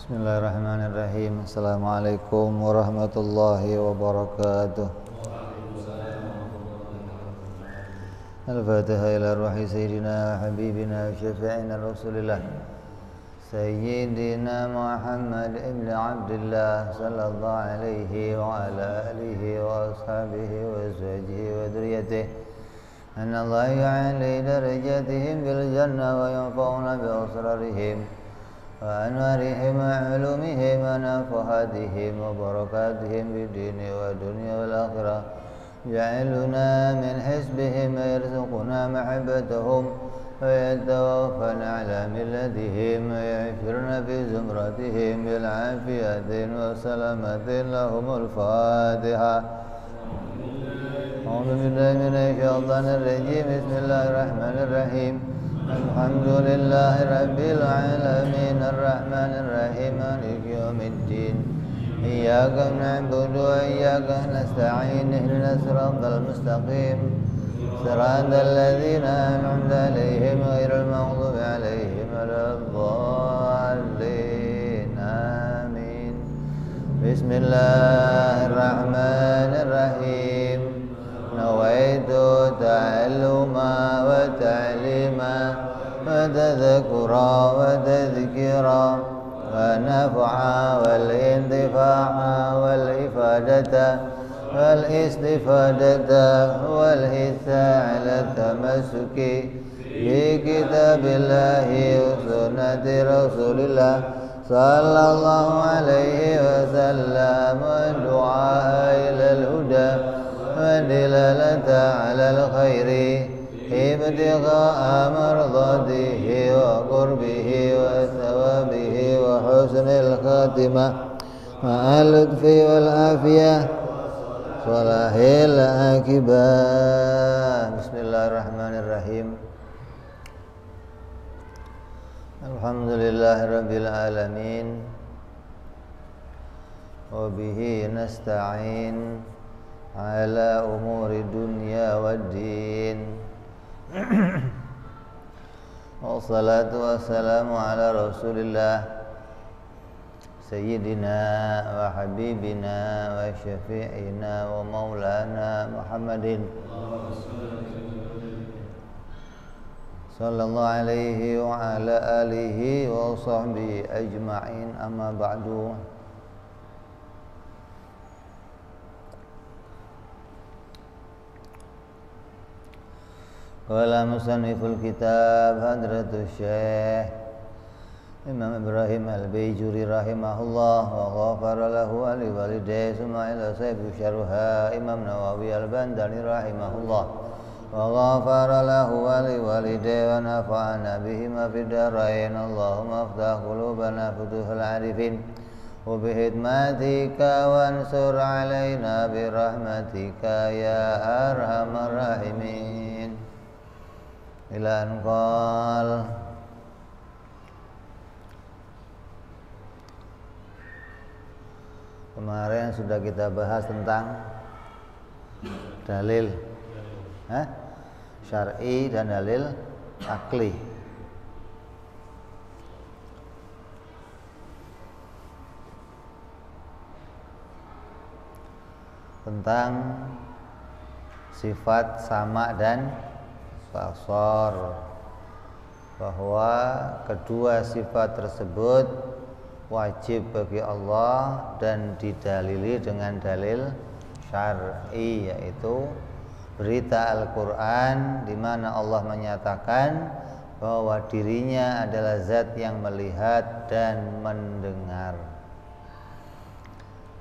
Bismillahirrahmanirrahim. Assalamualaikum warahmatullahi wabarakatuh. Al-Fatiha ila ruhi Sayyidina Habibina Syafi'ina Rasulillah Sayyidina Muhammad ibn Abdullah Sallallahu alaihi wa ala alihi wa ashabihi wa azwajihi wa dhurriyyatihi Anna Allah ya'ali darajatihim bil jannah wa yanfa'una bi asrarihim وأنوارهم وعلومهم ونفحاتهم وبركاتهم في الدين والدنيا والآخرة جعلنا من حزبهم ويرزقنا محبتهم ويتوفنا على ملتهم ويعفرنا في زمرتهم بالعافية والسلامة لهم الفاتحة أعوذ بالله من الشيطان الرجيم بسم الله الرحمن الرحيم الحمد لله رب العالمين الرحمن الرحيم مالك يوم الدين إياك نعبد وإياك نستعين اهدنا الصراط المستقيم صراط الذين أنعمت عليهم غير المغضوب عليهم ولا الضالين آمين بسم الله الرحمن الرحيم نويت تعلما وتعليما وتذكرا وتذكيرا ونفعا والانتفاعا والإفادة والاستفادة والحثا على التمسك بكتاب الله وسنة رسول الله صلى الله عليه وسلم والدعاء إلى الهدى والدلالة على الخير ابتغاء مرضاته وقربه وثوابه وحسن الخاتمة مع اللطف والعافية صلاح العاقبة بسم الله الرحمن الرحيم الحمد لله رب العالمين وبه نستعين على أمور الدنيا والدين والصلاة والسلام على رسول الله سيدنا وحبيبنا وشفيعنا ومولانا محمد صلى الله عليه وعلى آله وصحبه أجمعين أما بعد Qala musanniful kitab hadratus syekh Imam Ibrahim al-Bayjuri rahimahullah wa ghafara lahu wa li walidayhi summa ila sahibi syarha Imam Nawawi al-Bandari rahimahullah wa ghafara lahu wa li walidayhi wa nafa'ana bihima fid darain Allahumma aftah qulubana futuhal arifin wa bihidmatika wansur alaina birahmatika ya arhamar rahimin ila anqal kemarin sudah kita bahas tentang dalil syar'i dan dalil akli. Tentang sifat sama dan basar, bahwa kedua sifat tersebut wajib bagi Allah dan didalili dengan dalil syar'i, yaitu berita Al-Quran di mana Allah menyatakan bahwa dirinya adalah zat yang melihat dan mendengar.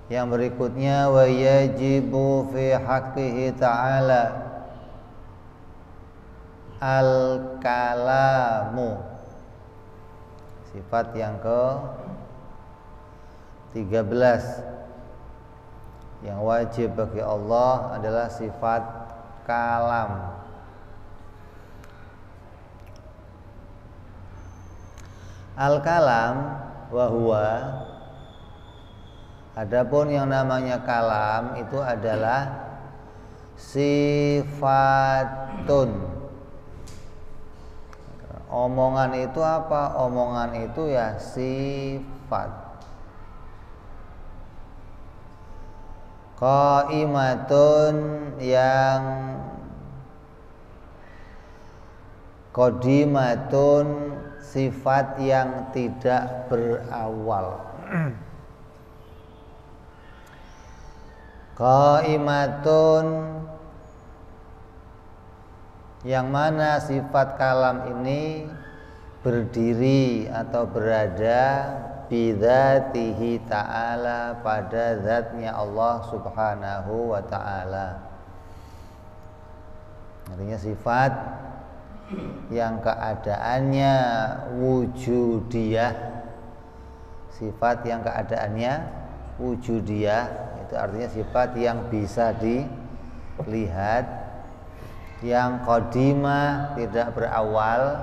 Yang berikutnya wa yajibu fi haqqihi ta'ala al-kalamu, sifat yang ke-13 yang wajib bagi Allah adalah sifat kalam. Al-kalam wa huwa, adapun yang namanya kalam itu adalah sifatun. Omongan itu apa? Omongan itu ya sifat. Qaimatun yang qadimatun sifat yang tidak berawal. Qaimatun yang mana sifat kalam ini berdiri atau berada bidzatihi ta'ala pada zatnya Allah subhanahu wa ta'ala. Artinya sifat yang keadaannya wujudiyah, sifat yang keadaannya wujudiyah, itu artinya sifat yang bisa dilihat, yang qadimah tidak berawal,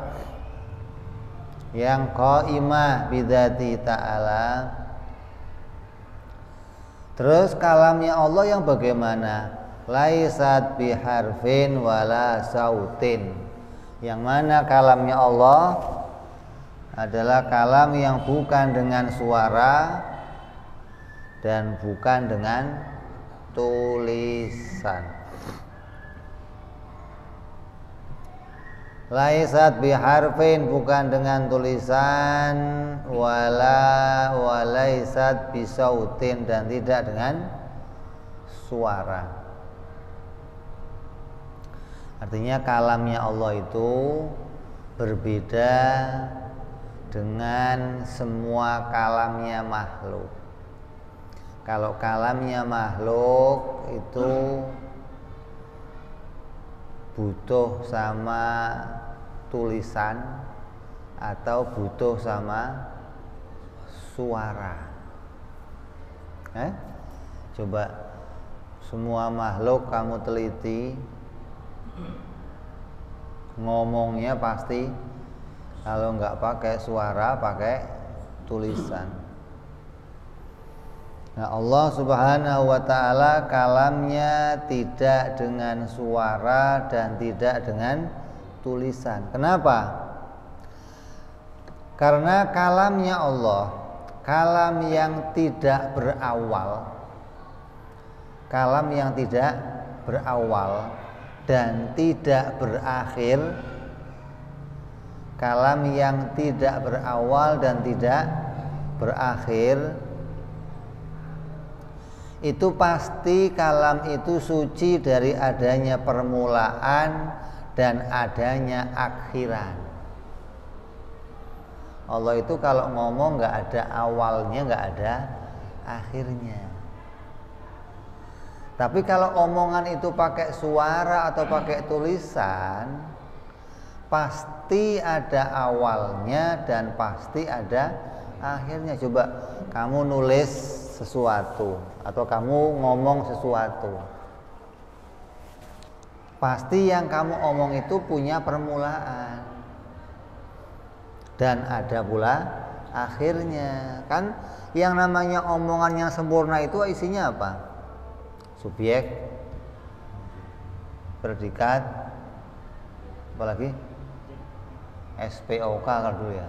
yang qaimah bidzati ta'ala. Terus kalamnya Allah yang bagaimana? Laisat biharfin wala sautin, yang mana kalamnya Allah adalah kalam yang bukan dengan suara dan bukan dengan tulisan. Laisat biharfin, bukan dengan tulisan, walaisat bisautin, dan tidak dengan suara. Artinya kalamnya Allah itu berbeda dengan semua kalamnya makhluk. Kalau kalamnya makhluk itu butuh sama tulisan atau butuh sama suara. Coba semua makhluk kamu teliti, ngomongnya pasti kalau nggak pakai suara, pakai tulisan. Nah, Allah subhanahu wa ta'ala kalamnya tidak dengan suara dan tidak dengan tulisan. Kenapa? Karena kalamnya Allah, kalam yang tidak berawal, kalam yang tidak berawal dan tidak berakhir, kalam yang tidak berawal dan tidak berakhir, itu pasti kalam itu suci dari adanya permulaan dan adanya akhiran. Allah itu kalau ngomong nggak ada awalnya, nggak ada akhirnya. Tapi kalau omongan itu pakai suara atau pakai tulisan, pasti ada awalnya dan pasti ada akhirnya. Coba kamu nulis sesuatu atau kamu ngomong sesuatu, pasti yang kamu omong itu punya permulaan dan ada pula akhirnya. Kan yang namanya omongan yang sempurna itu isinya apa? Subjek, predikat, apalagi SPOK kalau dulu ya.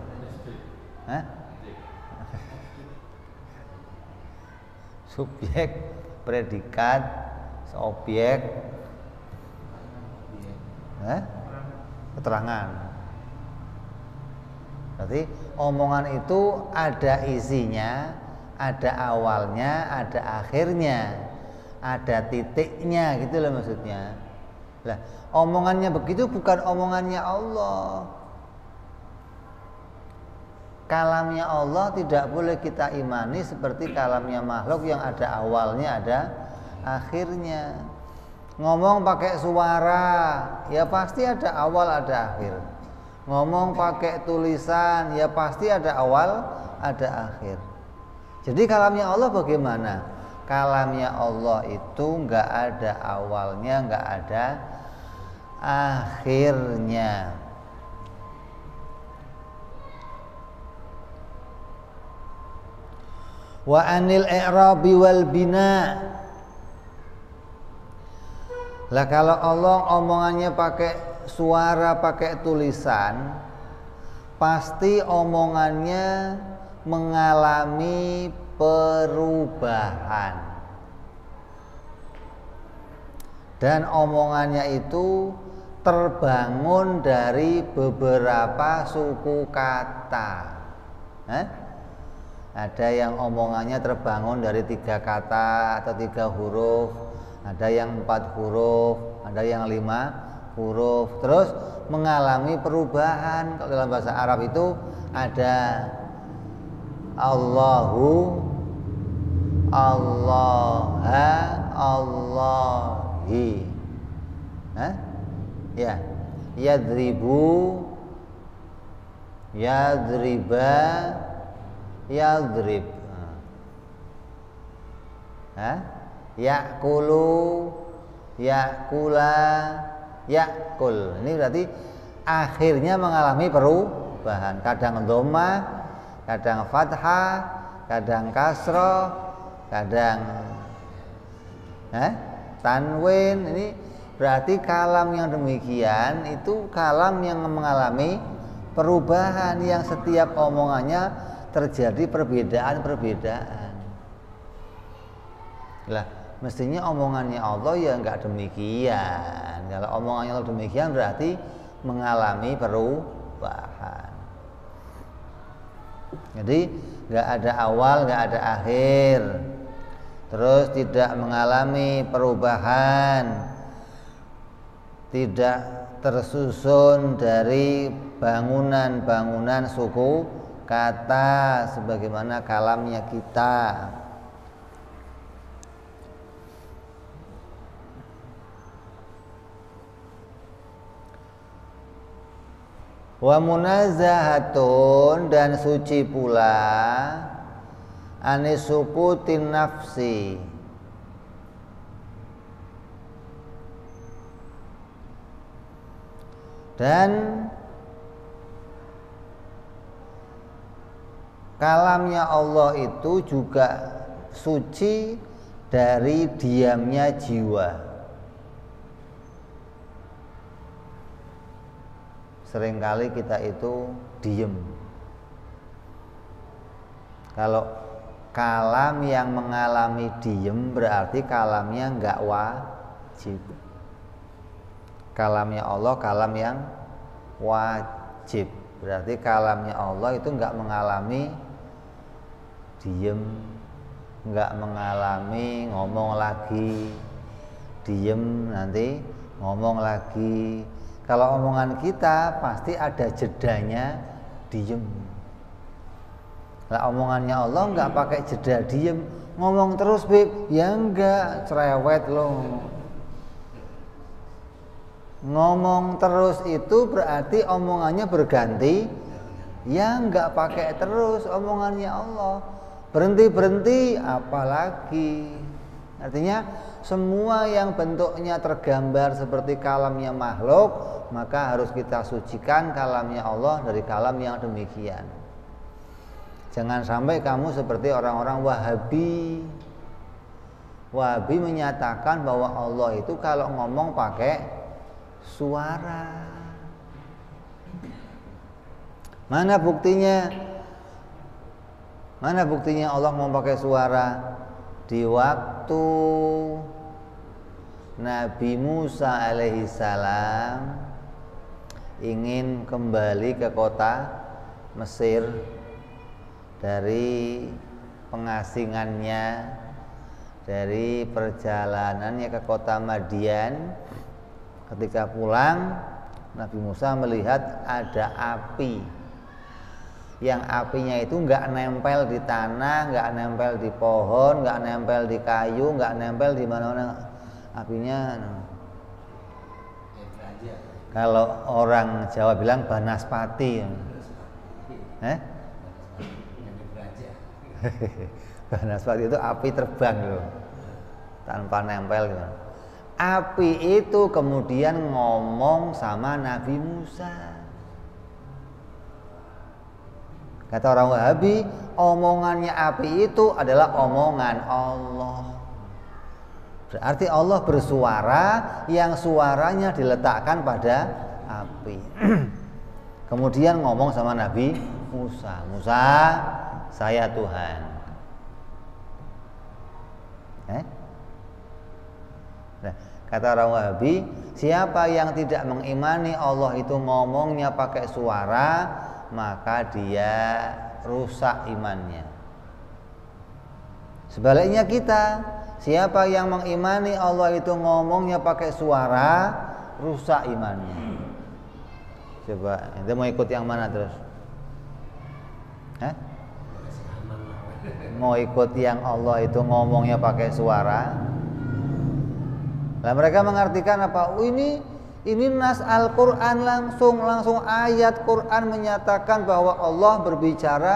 Subjek, predikat, objek, keterangan. Berarti omongan itu ada isinya, ada awalnya, ada akhirnya, ada titiknya, gitu loh maksudnya. Lah, omongannya begitu bukan omongannya Allah. Kalamnya Allah tidak boleh kita imani seperti kalamnya makhluk yang ada awalnya, ada akhirnya. Ngomong pakai suara, ya pasti ada awal, ada akhir. Ngomong pakai tulisan, ya pasti ada awal, ada akhir. Jadi kalamnya Allah bagaimana? Kalamnya Allah itu nggak ada awalnya, nggak ada akhirnya. Wa anil i'rabi wal bina. Lah kalau Allah omongannya pakai suara, pakai tulisan, pasti omongannya mengalami perubahan. dan omongannya itu terbangun dari beberapa suku kata. Ada yang omongannya terbangun dari 3 kata atau 3 huruf, ada yang 4 huruf, ada yang 5 huruf, terus mengalami perubahan. Kalau dalam bahasa Arab itu ada Allahu, Allaha, Allahi, ya, yadribu, yadriba, yadrib, yakulu, yakula, yakul. Ini berarti akhirnya mengalami perubahan. Kadang dhamma, kadang fathah, kadang kasroh, kadang tanwin. Ini berarti kalam yang demikian itu kalam yang mengalami perubahan, yang setiap omongannya terjadi perbedaan-perbedaan. Lah, mestinya omongannya Allah ya enggak demikian. Kalau omongannya Allah demikian berarti mengalami perubahan. Jadi enggak ada awal, enggak ada akhir. Terus tidak mengalami perubahan. Tidak tersusun dari bangunan-bangunan suku kata sebagaimana kalamnya kita. Wa munazahatun, dan suci pula anisukutin nafsi, dan kalamnya Allah itu juga suci dari diamnya jiwa. Seringkali kita itu diem. Kalau kalam yang mengalami diem berarti kalamnya enggak wajib. Kalamnya Allah kalam yang wajib. Berarti kalamnya Allah itu enggak mengalami diem, enggak mengalami ngomong lagi, diem nanti ngomong lagi. Kalau omongan kita pasti ada jedanya diem. Lah omongannya Allah enggak pakai jeda diem, ngomong terus beb, ya enggak, cerewet loh. Ngomong terus itu berarti omongannya berganti, ya enggak pakai terus omongannya Allah. Berhenti-berhenti apalagi. Artinya semua yang bentuknya tergambar seperti kalamnya makhluk, maka harus kita sucikan kalamnya Allah dari kalam yang demikian. Jangan sampai kamu seperti orang-orang Wahabi. Wahabi menyatakan bahwa Allah itu kalau ngomong pakai suara. Mana buktinya? Mana buktinya Allah mau pakai suara? Di waktu Nabi Musa alaihissalam ingin kembali ke kota Mesir dari pengasingannya, dari perjalanannya ke kota Madian. Ketika pulang, Nabi Musa melihat ada api. Yang apinya itu nggak nempel di tanah, nggak nempel di pohon, nggak nempel di kayu, nggak nempel di mana-mana. Apinya, kalau orang Jawa bilang banaspati. Banaspati itu api terbang loh, tanpa nempel gitu. Api itu kemudian ngomong sama Nabi Musa. Kata orang Wahabi, omongannya api itu adalah omongan Allah. Berarti Allah bersuara yang suaranya diletakkan pada api. Kemudian ngomong sama Nabi Musa, Musa, saya Tuhan. Nah, Kata orang Wahabi, siapa yang tidak mengimani Allah itu ngomongnya pakai suara, maka dia rusak imannya. Sebaliknya kita, siapa yang mengimani Allah itu ngomongnya pakai suara, rusak imannya. Coba, ente mau ikut yang mana terus? Hah? Mau ikut yang Allah itu ngomongnya pakai suara? Nah, mereka mengartikan apa? Oh, ini nas Al-Quran langsung ayat Quran menyatakan bahwa Allah berbicara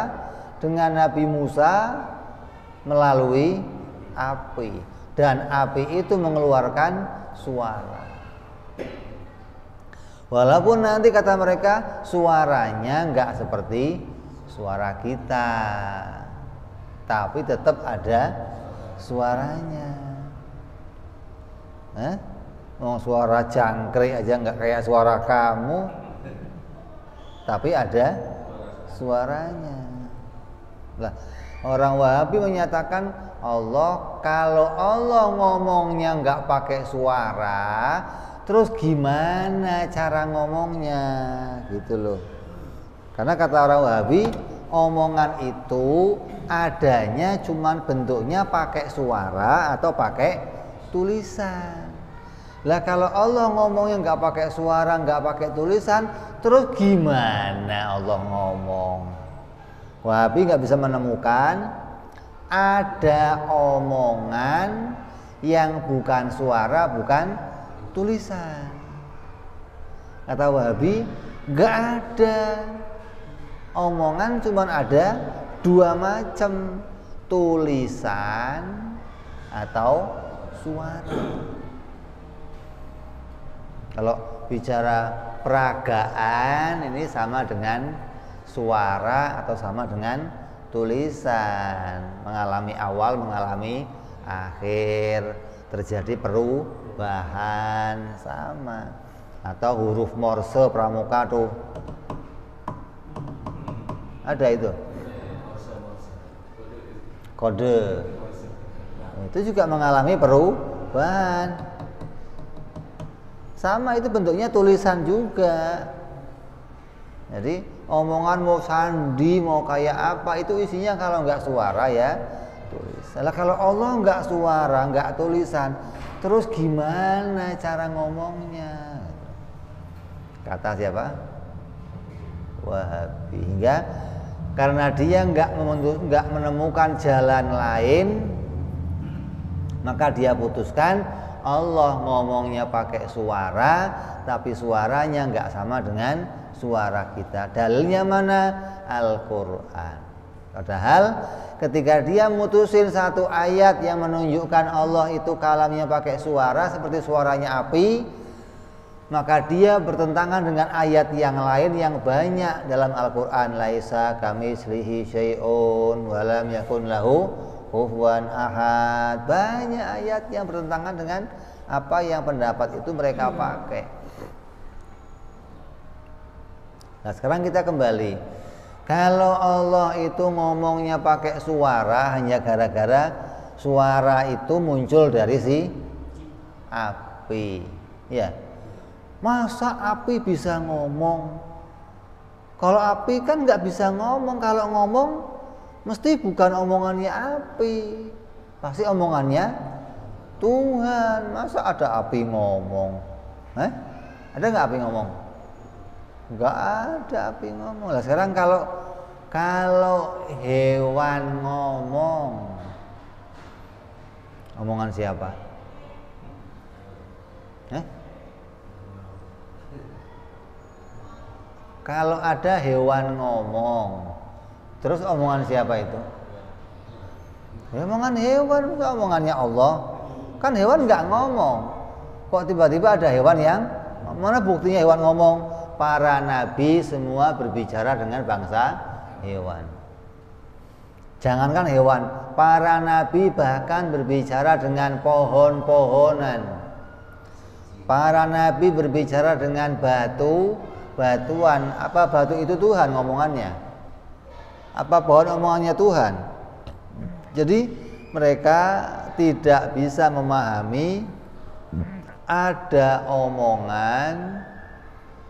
dengan Nabi Musa melalui api, dan api itu mengeluarkan suara. Walaupun nanti kata mereka suaranya enggak seperti suara kita, tapi tetap ada suaranya. Suara jangkrik aja nggak kayak suara kamu, tapi ada suaranya. Lah, orang Wahabi menyatakan kalau Allah ngomongnya nggak pakai suara, terus gimana cara ngomongnya, gitu loh. Karena kata orang Wahabi, omongan itu adanya cuman bentuknya pakai suara atau pakai tulisan. Lah kalau Allah ngomongnya nggak pakai suara, nggak pakai tulisan, terus gimana Allah ngomong? Wahabi nggak bisa menemukan ada omongan yang bukan suara, bukan tulisan. Kata Wahabi, nggak ada. Omongan cuman ada dua macam, tulisan atau suara. Kalau bicara peragaan ini sama dengan suara atau sama dengan tulisan, mengalami awal, mengalami akhir, terjadi perubahan, sama. Atau huruf Morse pramuka tuh ada itu kode, itu juga mengalami perubahan. Sama, itu bentuknya tulisan juga. Jadi omongan mau sandi, mau kayak apa, itu isinya kalau nggak suara ya tulisan. Lah kalau Allah nggak suara, nggak tulisan, terus gimana cara ngomongnya? Kata siapa? Wahabi. Hingga karena dia nggak menemukan jalan lain, maka dia putuskan Allah ngomongnya pakai suara, tapi suaranya nggak sama dengan suara kita. Dalilnya mana? Al-Quran. Padahal ketika dia mutusin satu ayat yang menunjukkan Allah itu kalamnya pakai suara seperti suaranya api, maka dia bertentangan dengan ayat yang lain yang banyak dalam Al-Quran. Laisa kamitslihi syai'un wa lam yakun lahu kufuwan ahad. Banyak ayat yang bertentangan dengan apa yang pendapat itu mereka pakai. Nah, sekarang kita kembali. Kalau Allah itu ngomongnya pakai suara hanya gara-gara suara itu muncul dari si api, ya. Masa api bisa ngomong? Kalau api kan nggak bisa ngomong. Kalau ngomong mesti bukan omongannya api, pasti omongannya Tuhan. Masa ada api ngomong? Ada nggak api ngomong? Nggak ada api ngomong. Lah sekarang kalau hewan ngomong, omongan siapa? Kalau ada hewan ngomong, terus omongan siapa itu? Ya, omongan hewan, bukan omongannya Allah. Kan hewan nggak ngomong. Kok tiba-tiba ada hewan yang, mana buktinya hewan ngomong? Para nabi semua berbicara dengan bangsa hewan. Jangankan hewan, para nabi bahkan berbicara dengan pohon-pohonan. Para nabi berbicara dengan batuan. Apa batu itu Tuhan ngomongannya? Apa pohon omongannya Tuhan? Jadi mereka tidak bisa memahami ada omongan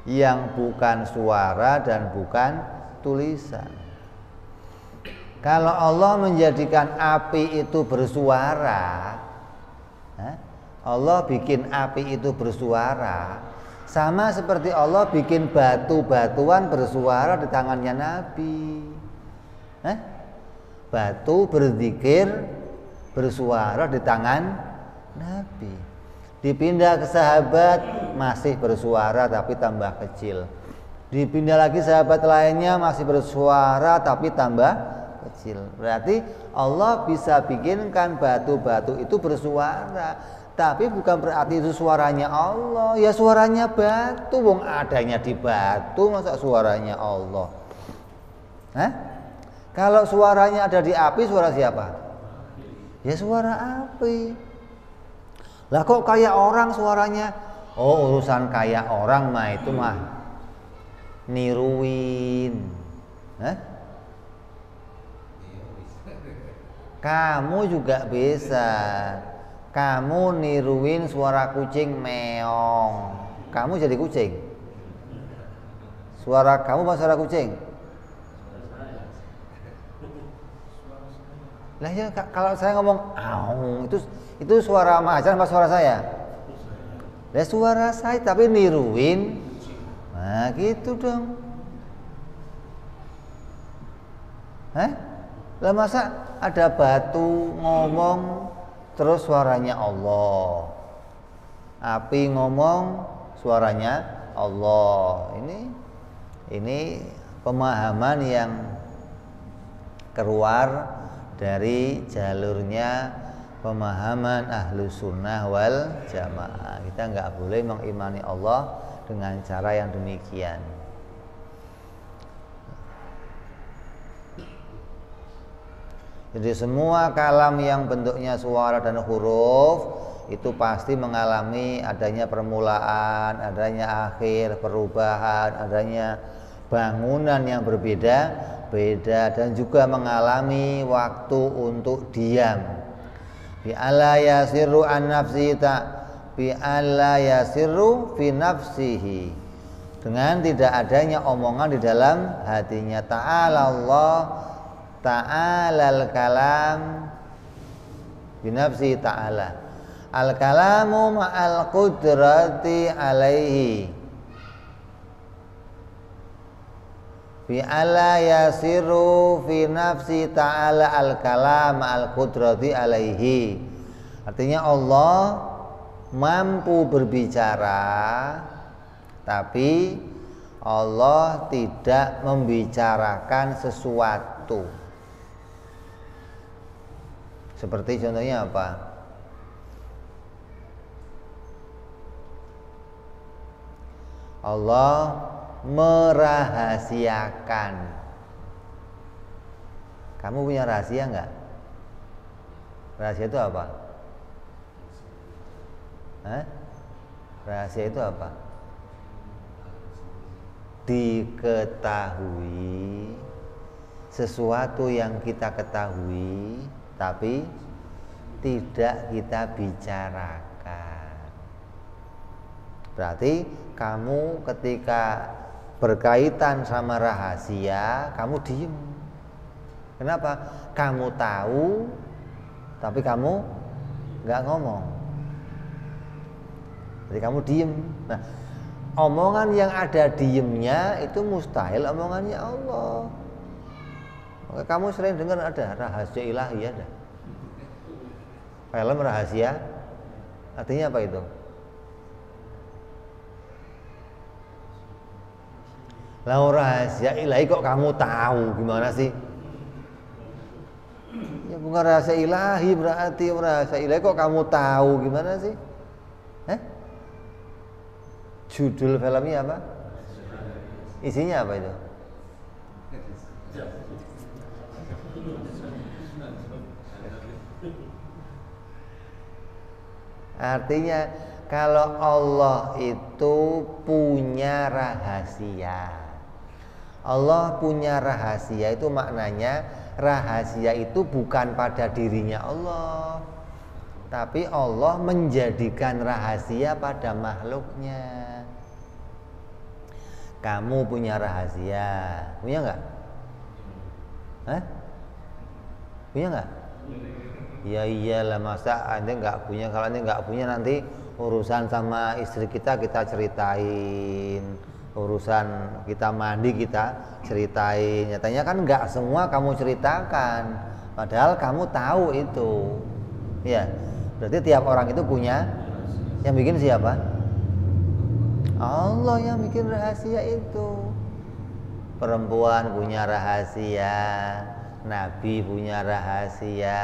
yang bukan suara dan bukan tulisan. Kalau Allah menjadikan api itu bersuara, Allah bikin api itu bersuara, sama seperti Allah bikin batu-batuan bersuara di tangannya Nabi. Batu berzikir bersuara di tangan Nabi. Dipindah ke sahabat masih bersuara tapi tambah kecil. Dipindah lagi sahabat lainnya masih bersuara tapi tambah kecil. Berarti Allah bisa bikinkan batu-batu itu bersuara, tapi bukan berarti itu suaranya Allah. Ya suaranya batu, wong adanya di batu, masa suaranya Allah? Kalau suaranya ada di api, suara siapa? Ya suara api. Lah kok kayak orang suaranya? Oh, urusan kayak orang mah itu mah niruin. Kamu juga bisa. Kamu niruin suara kucing meong, kamu jadi kucing. Suara kamu apa suara kucing? Lah ya, kalau saya ngomong aung itu suara macan apa suara saya? Lah suara saya tapi niruin. Nah, gitu dong. Lah masa ada batu ngomong terus suaranya Allah, api ngomong suaranya Allah. Ini pemahaman yang keluar dari jalurnya pemahaman Ahlus Sunnah wal Jamaah. Kita nggak boleh mengimani Allah dengan cara yang demikian. Jadi semua kalam yang bentuknya suara dan huruf itu pasti mengalami adanya permulaan, adanya akhir, perubahan, adanya bangunan yang berbeda-beda, dan juga mengalami waktu untuk diam. Bi alla yasirru an nafsihi bi alla yasirru fi nafsihi, dengan tidak adanya omongan di dalam hatinya. Ta'ala Allah, ta'ala al-kalam binafsi ta'ala. Al-kalamu ma'al qudrati alaihi. Bi alla yasiru fi nafsi ta'ala al-kalam ma'al qudrati alaihi. Artinya Allah mampu berbicara, tapi Allah tidak membicarakan sesuatu. Seperti contohnya apa? Allah merahasiakan. Kamu punya rahasia enggak? Rahasia itu apa? Rahasia itu apa? Diketahui sesuatu yang kita ketahui tapi tidak kita bicarakan. Berarti kamu ketika berkaitan sama rahasia, kamu diem. Kenapa? Kamu tahu tapi kamu nggak ngomong. Jadi kamu diem. Nah, omongan yang ada diemnya itu mustahil omongannya Allah. Maka kamu sering dengar ada rahasia ilahi, ada film rahasia. Artinya apa itu? Lah rahasia ilahi kok kamu tahu, gimana sih? Ya bukan rahasia ilahi, berarti rahasia ilahi kok kamu tahu, gimana sih? Judul filmnya apa? Isinya apa itu? Artinya kalau Allah itu punya rahasia, Allah punya rahasia itu maknanya rahasia itu bukan pada dirinya Allah, Tapi Allah menjadikan rahasia pada makhluknya. Kamu punya rahasia, punya nggak? Punya nggak? Ya iyalah, masa Anda nggak punya? Kalau Anda nggak punya, nanti urusan sama istri kita ceritain, urusan kita mandi kita ceritain. Nyatanya kan nggak semua kamu ceritakan, padahal kamu tahu itu. Ya, berarti tiap orang itu punya. Yang bikin siapa? Allah yang bikin rahasia itu. Perempuan punya rahasia, Nabi punya rahasia,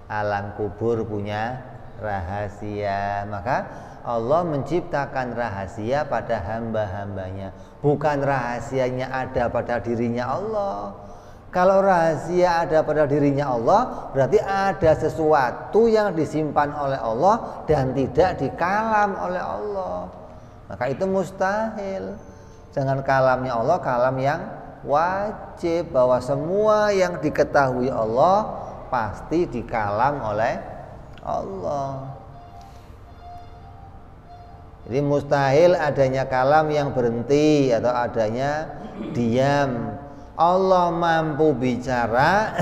alam kubur punya rahasia. Maka Allah menciptakan rahasia pada hamba-hambanya. Bukan rahasianya ada pada dirinya Allah. Kalau rahasia ada pada dirinya Allah, berarti ada sesuatu yang disimpan oleh Allah dan tidak dikalam oleh Allah. Maka itu mustahil. Jangan kalamnya Allah, kalam yang wajib, bahwa semua yang diketahui Allah pasti dikalam oleh Allah. Jadi mustahil adanya kalam yang berhenti atau adanya diam. Allah mampu bicara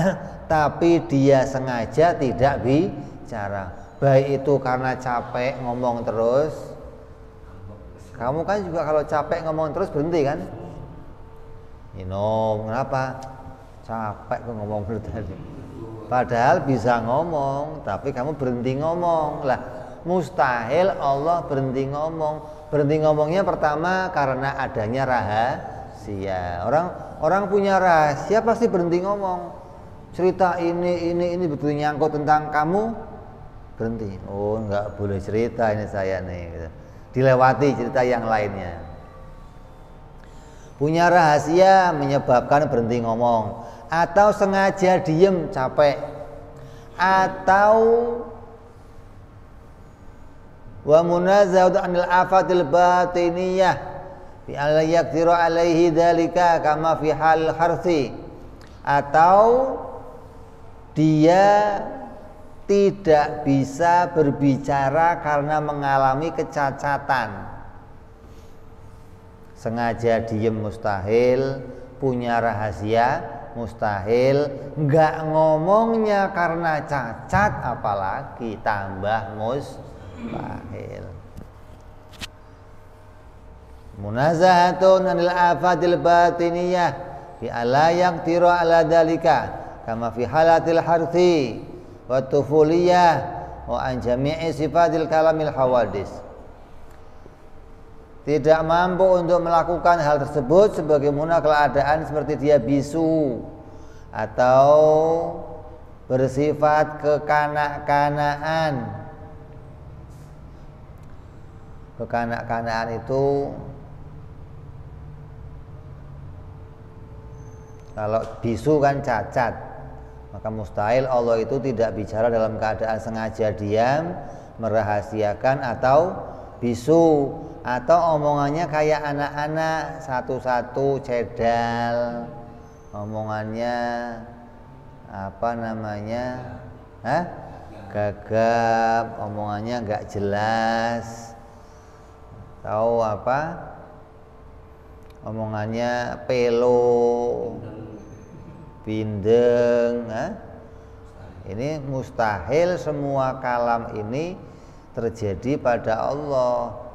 tapi dia sengaja tidak bicara. Baik itu karena capek ngomong terus. Kamu kan juga kalau capek ngomong terus berhenti kan? Minum, kenapa? Capek kok ngomong tadi. Padahal bisa ngomong, tapi kamu berhenti ngomong. Lah, mustahil Allah berhenti ngomong. Berhenti ngomongnya pertama karena adanya rahasia. Orang punya rahasia pasti berhenti ngomong. Cerita ini betul nyangkut tentang kamu, berhenti. Oh, nggak boleh cerita ini saya nih gitu. Dilewati cerita yang lainnya. Punya rahasia menyebabkan berhenti ngomong, atau sengaja diem capek, atau wa munazahatu anil afatil batiniyah bi alla yaqdiru alaihi dzalika kama fi hal harsi, atau dia tidak bisa berbicara karena mengalami kecacatan. Sengaja diem mustahil, punya rahasia mustahil, nggak ngomongnya karena cacat apalagi tambah mustahil. Munazahatun anil afadil batiniyah bi alla yaqdiru ala dzalika kama fi halatil harthi wa tufuliyah wa an jami'i sifatil kalamil hawadis. Tidak mampu untuk melakukan hal tersebut sebagaimana keadaan seperti dia bisu atau bersifat kekanak-kanaan. Kekanak-kanaan itu kalau bisu kan cacat, maka mustahil Allah itu tidak bicara dalam keadaan sengaja diam, merahasiakan atau bisu, atau omongannya kayak anak-anak satu-satu cedal, omongannya apa namanya, gagap, omongannya nggak jelas, tahu apa, omongannya pelo, bindeng. Ini mustahil semua kalam ini terjadi pada Allah.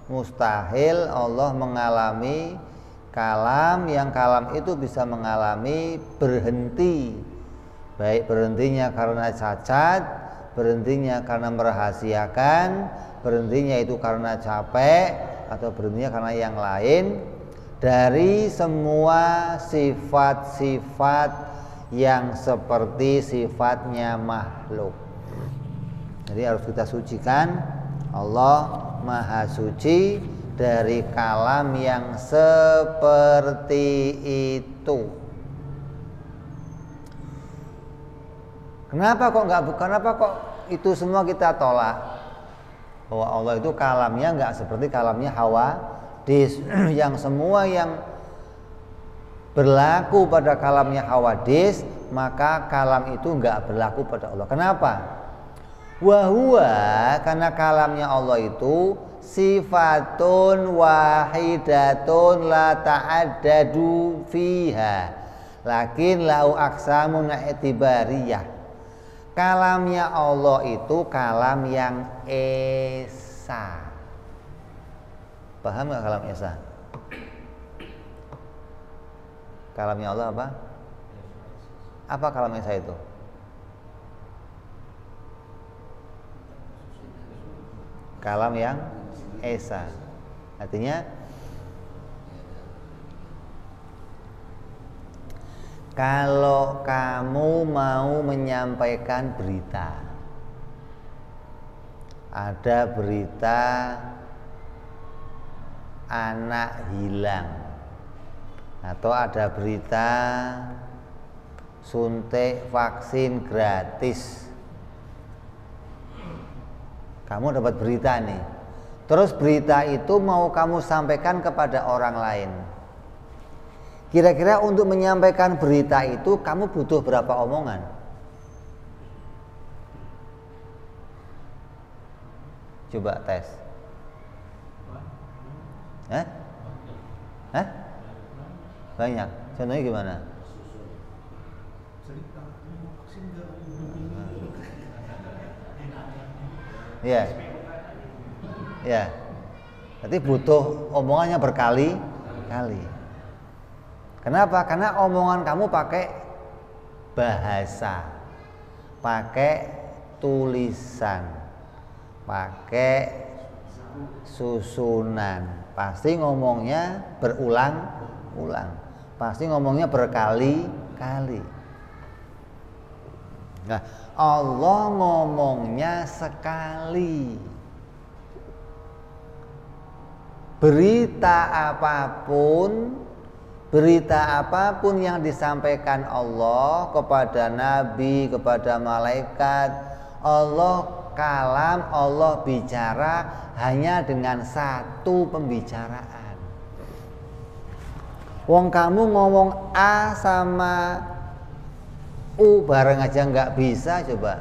Mustahil Allah mengalami kalam yang kalam itu bisa mengalami berhenti, baik berhentinya karena cacat, berhentinya karena merahasiakan, berhentinya itu karena capek, atau berhentinya karena yang lain, dari semua sifat-sifat yang seperti sifatnya makhluk. Jadi harus kita sucikan. Allah Maha Suci dari kalam yang seperti itu. Kenapa kok itu semua kita tolak? Bahwa Allah itu kalamnya nggak seperti kalamnya hawadis. Yang semua yang berlaku pada kalamnya hawadis, maka kalam itu nggak berlaku pada Allah. Kenapa? Wahwa karena kalamnya Allah itu sifatun wahidatun la ta'addadu fiha lakin lau aksamun i'tibariyah. Kalamnya Allah itu kalam yang esa. Paham gak kalam esa? Kalamnya Allah apa? Apa kalam esa itu? Kalam yang esa. Artinya kalau kamu mau menyampaikan berita, ada berita anak hilang atau ada berita suntik vaksin gratis. Kamu dapat berita nih. Terus berita itu mau kamu sampaikan kepada orang lain. Kira-kira untuk menyampaikan berita itu kamu butuh berapa omongan? Coba tes. Hah? Hah? Banyak. Contohnya gimana? Ya, ya. Berarti butuh omongannya berkali-kali. Kenapa? Karena omongan kamu pakai bahasa, pakai tulisan, pakai susunan. Pasti ngomongnya berulang-ulang. Pasti ngomongnya berkali-kali. Nah, Allah ngomongnya sekali. Berita apapun yang disampaikan Allah kepada Nabi, kepada malaikat, Allah kalam, Allah bicara hanya dengan satu pembicaraan. Wong kamu ngomong A sama U bareng aja nggak bisa, coba.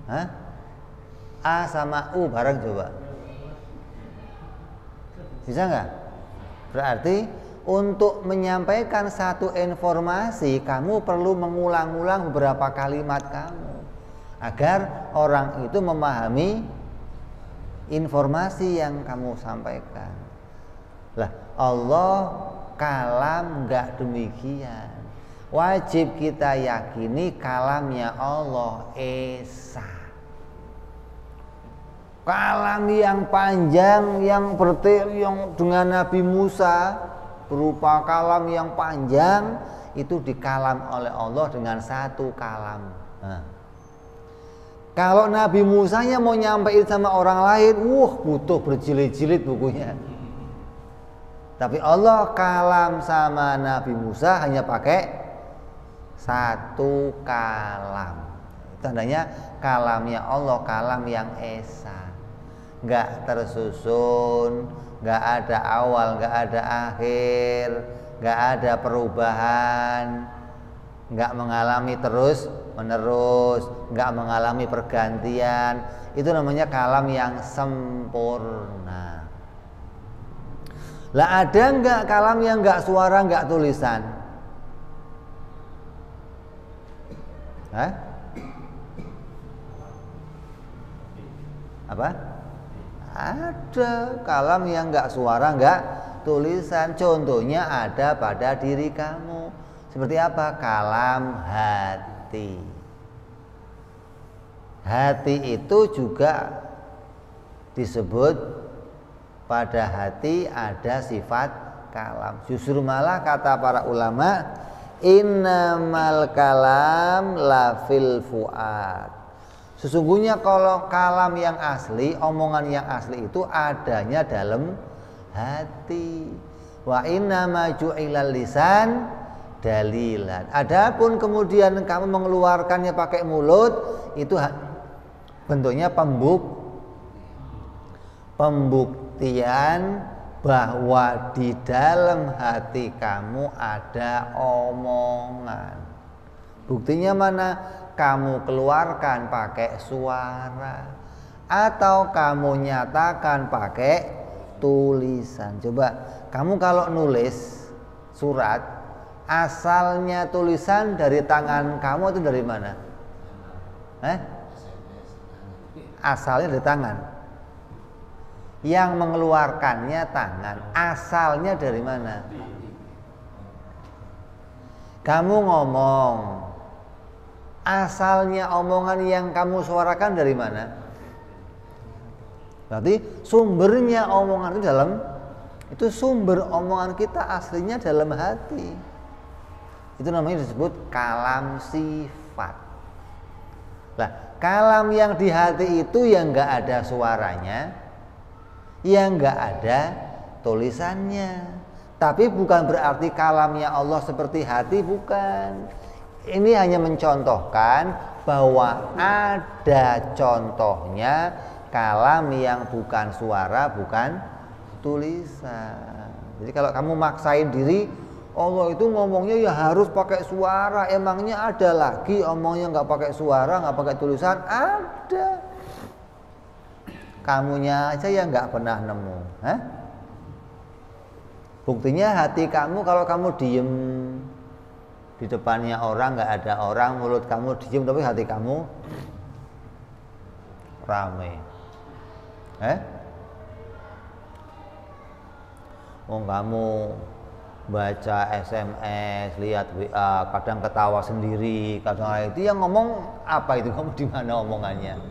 Hah? A sama U bareng coba. Bisa nggak? Berarti untuk menyampaikan satu informasi kamu perlu mengulang-ulang beberapa kalimat kamu agar orang itu memahami informasi yang kamu sampaikan. Lah, Allah kalam nggak demikian. Wajib kita yakini kalamnya Allah esa. Kalam yang panjang yang yang dengan Nabi Musa berupa kalam yang panjang itu dikalam oleh Allah dengan satu kalam. Nah, kalau Nabi Musanya mau nyampein sama orang lain, butuh berjilid-jilid bukunya. Tapi Allah kalam sama Nabi Musa hanya pakai satu kalam. Tandanya kalamnya Allah kalam yang esa, nggak tersusun, nggak ada awal, nggak ada akhir, nggak ada perubahan, nggak mengalami terus menerus, nggak mengalami pergantian. Itu namanya kalam yang sempurna. Lah ada nggak kalam yang nggak suara, nggak tulisan? Hah? Apa? Ada kalam yang nggak suara, nggak tulisan. Contohnya ada pada diri kamu. Seperti apa? Kalam hati. Hati itu juga disebut pada hati ada sifat kalam. Justru malah kata para ulama, innamal kalam lafil fuad. Sesungguhnya kalau kalam yang asli, omongan yang asli itu adanya dalam hati. Wa innama ju'ilal lisan dalilan. Adapun kemudian kamu mengeluarkannya pakai mulut, itu bentuknya pembuktian bahwa di dalam hati kamu ada omongan. Buktinya mana? Kamu keluarkan pakai suara atau kamu nyatakan pakai tulisan. Coba kamu kalau nulis surat, asalnya tulisan dari tangan kamu atau dari mana? Asalnya dari tangan. Yang mengeluarkannya tangan. Asalnya dari mana? Kamu ngomong, asalnya omongan yang kamu suarakan dari mana? Berarti sumbernya omongan itu sumber omongan kita aslinya dalam hati. Itu namanya disebut kalam sifat. Nah, kalam yang di hati itu yang enggak ada suaranya, yang enggak ada tulisannya. Tapi bukan berarti kalamnya Allah seperti hati, bukan. Ini hanya mencontohkan bahwa ada contohnya kalam yang bukan suara, bukan tulisan. Jadi kalau kamu maksain diri, Allah itu ngomongnya ya harus pakai suara. Emangnya ada lagi omongnya nggak pakai suara, nggak pakai tulisan? Ada. Kamunya aja yang nggak pernah nemu. Buktinya hati kamu kalau kamu diem di depannya orang, nggak ada orang, mulut kamu diem tapi hati kamu rame. Kamu baca SMS, lihat WA, kadang ketawa sendiri, kadang itu yang ngomong apa itu? Kamu di mana omongannya?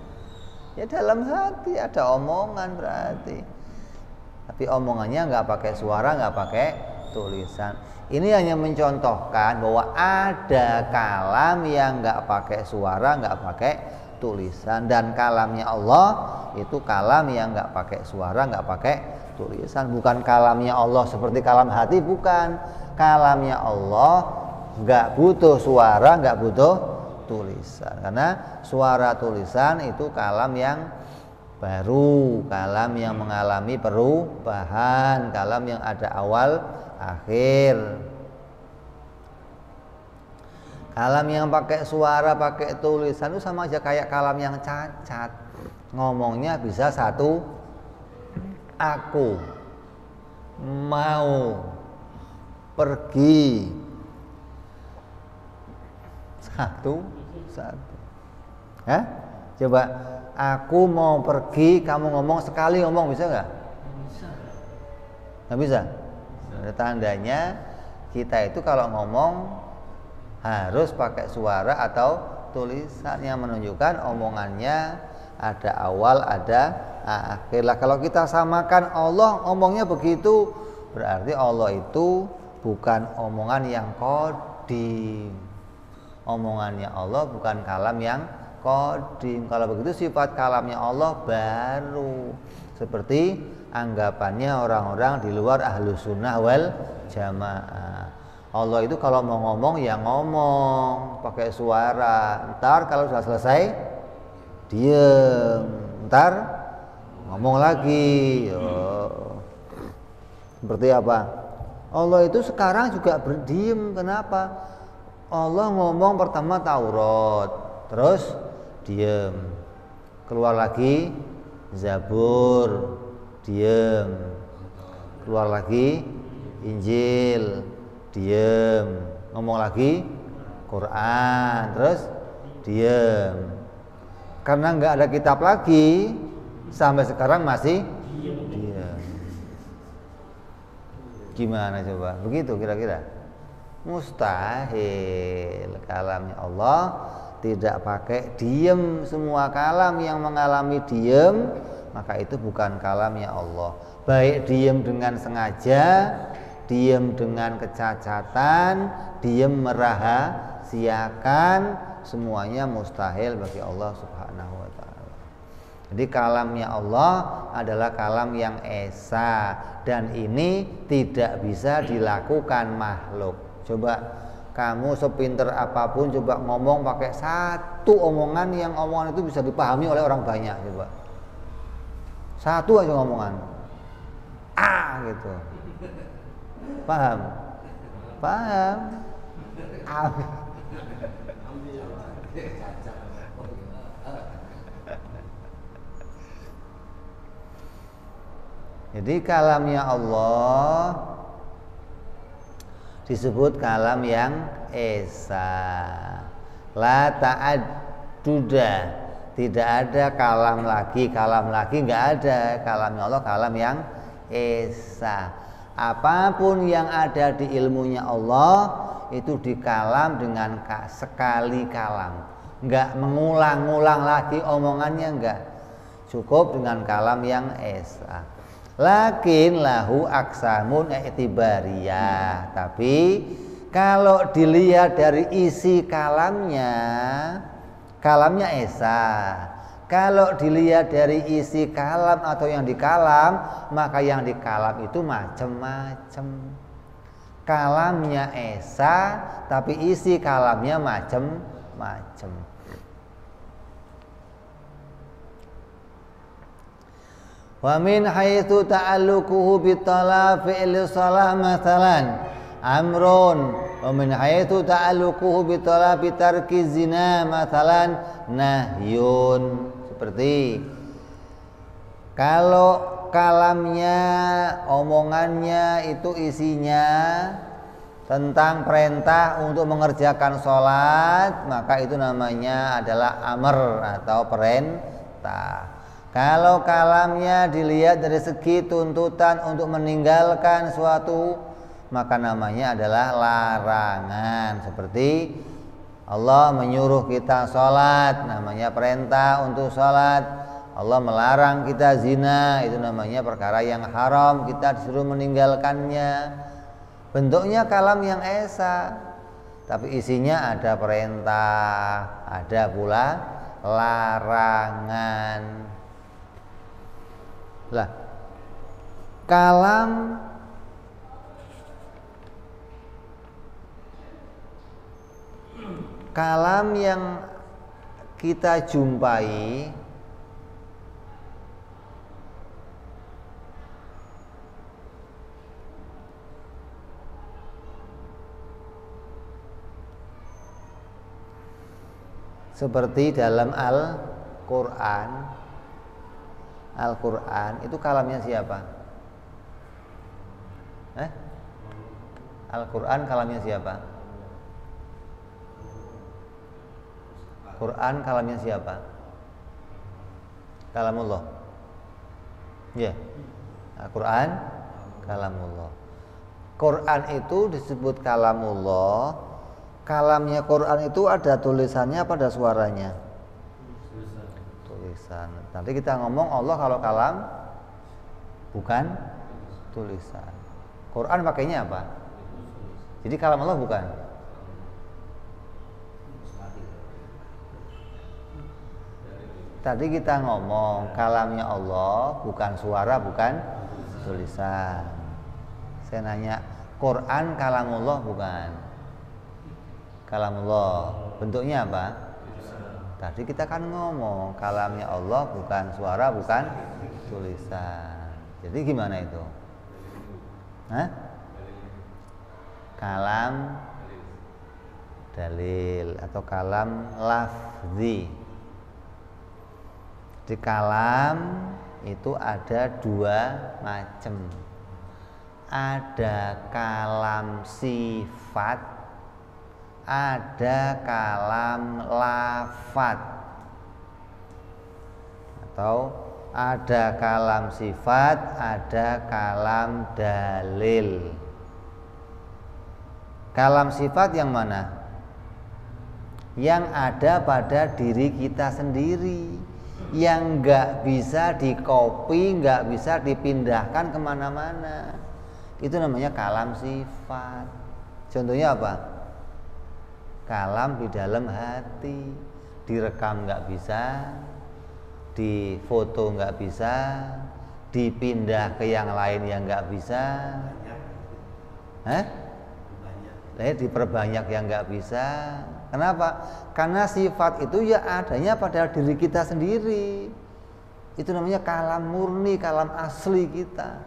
Ya dalam hati ada omongan berarti. Tapi omongannya nggak pakai suara, nggak pakai tulisan. Ini hanya mencontohkan bahwa ada kalam yang nggak pakai suara, nggak pakai tulisan. Dan kalamnya Allah itu kalam yang nggak pakai suara, nggak pakai tulisan. Bukan kalamnya Allah seperti kalam hati, bukan. Kalamnya Allah nggak butuh suara, nggak butuh tulisan. Karena suara tulisan itu kalam yang baru, kalam yang mengalami perubahan, kalam yang ada awal akhir. Kalam yang pakai suara, pakai tulisan itu sama aja kayak kalam yang cacat. Ngomongnya bisa satu, aku mau pergi, satu. Coba aku mau pergi, kamu ngomong sekali ngomong bisa nggak? Nggak bisa. Ada tandanya kita itu kalau ngomong harus pakai suara atau tulisan yang menunjukkan omongannya ada awal, ada akhir. Lah kalau kita samakan Allah ngomongnya begitu, berarti Allah itu bukan omongan yang qadim. Omongannya Allah bukan kalam yang qadim. Kalau begitu sifat kalamnya Allah baru. Seperti anggapannya orang-orang di luar Ahlus Sunnah wal Jamaah. Allah itu kalau mau ngomong ya ngomong pakai suara. Ntar kalau sudah selesai diem. Ntar ngomong lagi. Seperti apa? Allah itu sekarang juga berdiem. Kenapa? Allah ngomong pertama Taurat, terus diem, keluar lagi Zabur, diem, keluar lagi Injil, diem, ngomong lagi Quran, terus diem. Karena nggak ada kitab lagi, sampai sekarang masih diem. Gimana coba? Begitu kira-kira? Mustahil. Kalamnya Allah tidak pakai diem. Semua kalam yang mengalami diem, maka itu bukan kalamnya Allah. Baik diem dengan sengaja, diem dengan kecacatan, diem merahasiakan, semuanya mustahil bagi Allah Subhanahu wa ta'ala. Jadi kalamnya Allah adalah kalam yang esa, dan ini tidak bisa dilakukan makhluk. Coba kamu sepinter apapun, coba ngomong pakai satu omongan yang omongan itu bisa dipahami oleh orang banyak. Coba satu aja ngomongan gitu, paham? Jadi kalamnya Allah disebut kalam yang esa. La ta'adduda, tidak ada kalam lagi nggak ada. Kalamnya Allah kalam yang esa. Apapun yang ada di ilmunya Allah itu dikalam dengan sekali kalam, nggak mengulang-ulang lagi omongannya, nggak, cukup dengan kalam yang esa. Lakin lahu aksamun i'tibariyah, tapi kalau dilihat dari isi kalamnya esa. Kalau dilihat dari isi kalam atau yang dikalam, maka yang dikalam itu macam-macam. Kalamnya esa, tapi isi kalamnya macam-macam. Wa min haitsu ta'alluquhu bi talab fi'li shalah mathalan amrun, wa min haitsu ta'alluquhu bi talab tarki zina mathalan nahyun. Seperti kalau kalamnya, omongannya itu isinya tentang perintah untuk mengerjakan sholat, maka itu namanya adalah amr atau perintah. Kalau kalamnya dilihat dari segi tuntutan untuk meninggalkan suatu, maka namanya adalah larangan. Seperti Allah menyuruh kita sholat, namanya perintah untuk sholat. Allah melarang kita zina, itu namanya perkara yang haram, kita disuruh meninggalkannya. Bentuknya kalam yang esa, tapi isinya ada perintah, ada pula larangan. Lah, kalam yang kita jumpai seperti dalam Al-Quran itu kalamnya siapa? Al-Quran kalamnya siapa? Quran kalamnya siapa? Kalamullah. Ya. Al-Quran kalamullah. Quran itu disebut kalamullah. Kalamnya Quran itu ada tulisannya apa ada suaranya? Tulisan. Nanti kita ngomong Allah kalau kalam bukan tulisan. Quran pakainya apa? Jadi kalam Allah bukan. Tadi kita ngomong kalamnya Allah bukan suara, bukan tulisan. Saya nanya, Quran kalamullah bukan? Kalamullah bentuknya apa? Tadi kita kan ngomong kalamnya Allah bukan suara, bukan tulisan. Jadi gimana itu? Kalam dalil atau kalam lafzi. Di kalam itu ada dua macam. Ada kalam sifat, ada kalam lafat. Atau ada kalam sifat, ada kalam dalil. Kalam sifat yang mana? Yang ada pada diri kita sendiri, yang nggak bisa dikopi, nggak bisa dipindahkan kemana-mana. Itu namanya kalam sifat. Contohnya apa? Kalam di dalam hati, direkam nggak bisa, difoto nggak bisa, dipindah ke yang lain yang nggak bisa. Diperbanyak yang nggak bisa. Kenapa? Karena sifat itu ya adanya pada diri kita sendiri. Itu namanya kalam murni, kalam asli kita.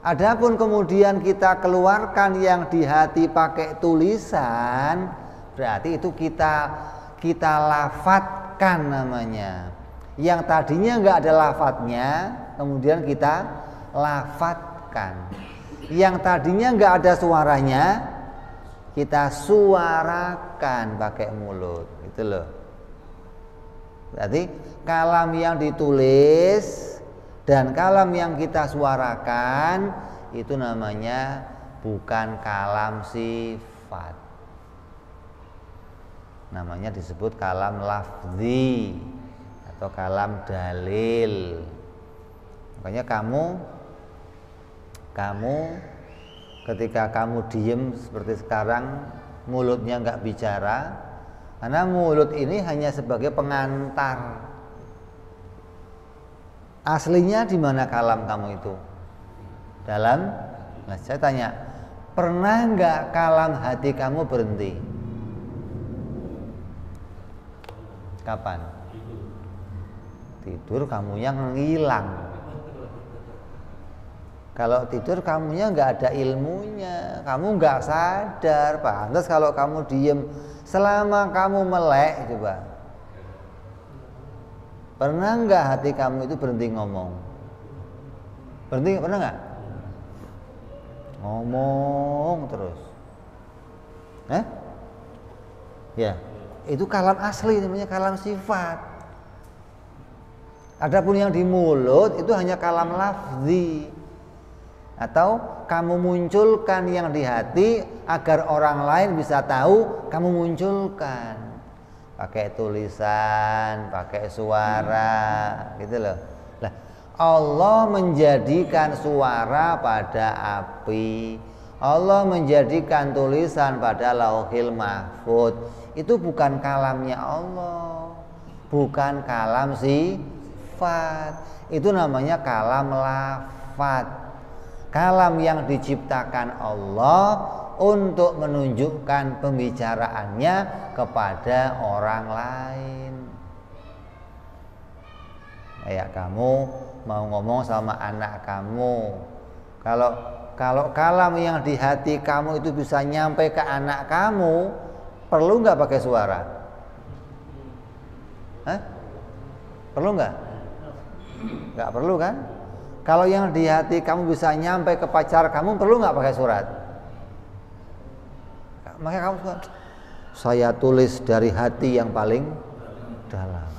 Adapun kemudian kita keluarkan yang di hati pakai tulisan, berarti itu kita kita lafadzkan namanya. Yang tadinya nggak ada lafadznya, kemudian kita lafadzkan. Yang tadinya nggak ada suaranya, kita suarakan pakai mulut, gitu loh. Berarti kalam yang ditulis dan kalam yang kita suarakan itu namanya bukan kalam sifat. Namanya disebut kalam lafzi atau kalam dalil. Makanya kamu ketika kamu diem seperti sekarang, mulutnya nggak bicara, karena mulut ini hanya sebagai pengantar. Aslinya di mana kalam kamu itu? Dalam. Nah, saya tanya, pernah nggak kalam hati kamu berhenti? Kapan? Tidur kamunya ngilang. Kalau tidur kamunya nggak ada ilmunya, kamu nggak sadar. Pantas kalau kamu diem, selama kamu melek, coba. Pernah nggak hati kamu itu berhenti ngomong? Berhenti, pernah nggak? Ngomong terus. Ya, itu kalam asli, namanya kalam sifat. Adapun yang di mulut itu hanya kalam lafzi. Atau kamu munculkan yang di hati agar orang lain bisa tahu kamu munculkan. Pakai tulisan, pakai suara, gitu loh. Nah, Allah menjadikan suara pada api, Allah menjadikan tulisan pada Lauhil Mahfuz. Itu bukan kalamnya Allah, bukan kalam sifat. Itu namanya kalam lafaz. Kalam yang diciptakan Allah untuk menunjukkan pembicaraannya kepada orang lain. Kayak kamu mau ngomong sama anak kamu, kalau kalam yang di hati kamu itu bisa nyampe ke anak kamu, perlu nggak pakai suara? Perlu nggak? Nggak perlu kan? Kalau yang di hati kamu bisa nyampe ke pacar kamu, perlu nggak pakai surat? Makanya kamu saya tulis dari hati yang paling dalam.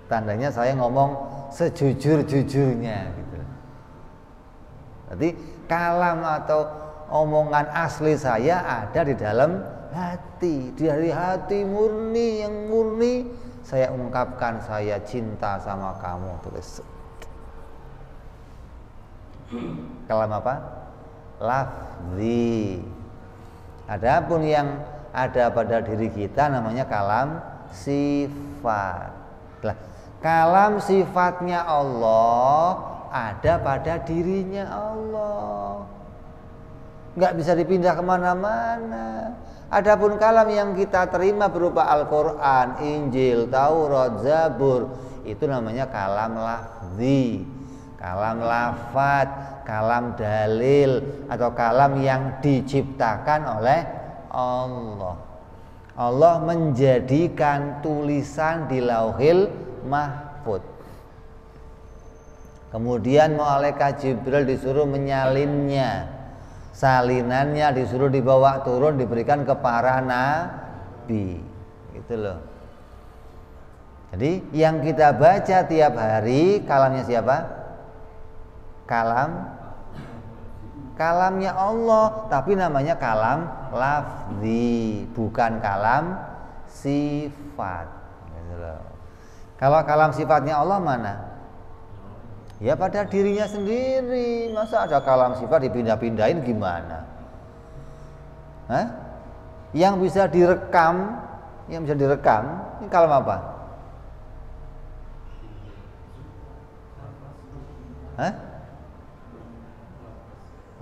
Tandanya saya ngomong sejujur-jujurnya gitu. Jadi kalam atau omongan asli saya ada di dalam hati, dari hati murni, yang murni saya ungkapkan saya cinta sama kamu, tulis. Kalam apa? Lafzi. Adapun yang ada pada diri kita namanya kalam sifat. Lah, kalam sifatnya Allah ada pada dirinya Allah, nggak bisa dipindah kemana-mana. Adapun kalam yang kita terima berupa Al-Quran, Injil, Taurat, Zabur, itu namanya kalam lafzi, kalam lafaz, kalam dalil, atau kalam yang diciptakan oleh Allah. Allah menjadikan tulisan di Lauhil Mahfuz. Kemudian malaikat Jibril disuruh menyalinnya. Salinannya disuruh dibawa turun, diberikan ke para nabi, gitu loh. Jadi yang kita baca tiap hari kalamnya siapa? Kalamnya Allah, tapi namanya kalam lafzi, bukan kalam sifat, gitu loh. Kalau kalam sifatnya Allah mana? Ya pada dirinya sendiri. Masa ada kalam sifat dipindah-pindahin gimana? Yang bisa direkam, ini kalam apa?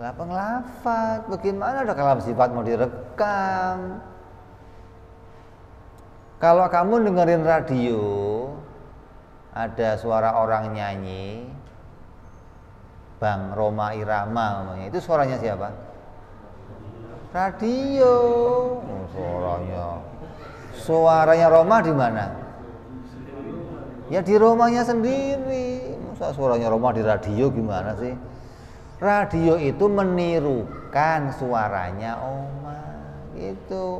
Lafaz. Bagaimana ada kalam sifat mau direkam? Kalau kamu dengerin radio, ada suara orang nyanyi, Bang Roma Irama namanya, itu suaranya siapa? Radio. Suaranya Suaranya Roma di mana? Ya di rumahnya sendiri. Masa suaranya Roma di radio gimana sih? Radio itu menirukan suaranya Oma gitu.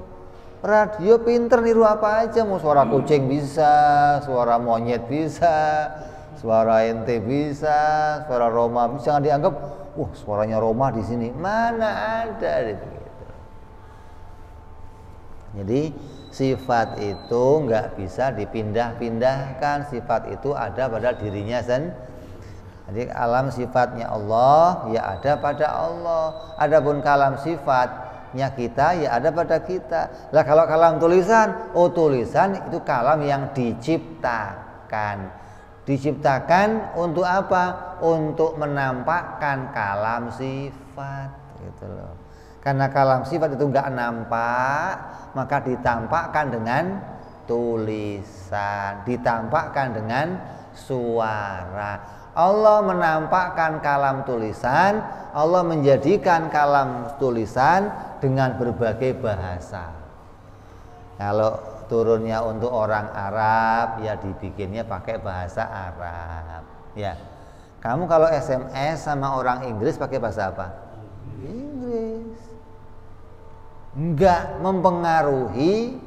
Radio pinter niru apa aja, mau suara kucing bisa, suara monyet bisa, suara ente bisa, suara Roma bisa. Jangan dianggap, wah suaranya Roma di sini. Mana ada gitu. Jadi sifat itu nggak bisa dipindah-pindahkan. Sifat itu ada pada dirinya sendiri. Jadi alam sifatnya Allah ya ada pada Allah. Adapun kalam sifatnya kita ya ada pada kita. Lah kalau kalam tulisan, tulisan itu kalam yang diciptakan. Diciptakan untuk apa? Untuk menampakkan kalam sifat gitu loh. Karena kalam sifat itu enggak nampak, maka ditampakkan dengan tulisan, ditampakkan dengan suara. Allah menampakkan kalam tulisan, Allah menjadikan kalam tulisan dengan berbagai bahasa. Kalau turunnya untuk orang Arab, ya dibikinnya pakai bahasa Arab. Ya, kamu kalau SMS sama orang Inggris pakai bahasa apa? Inggris. Enggak mempengaruhi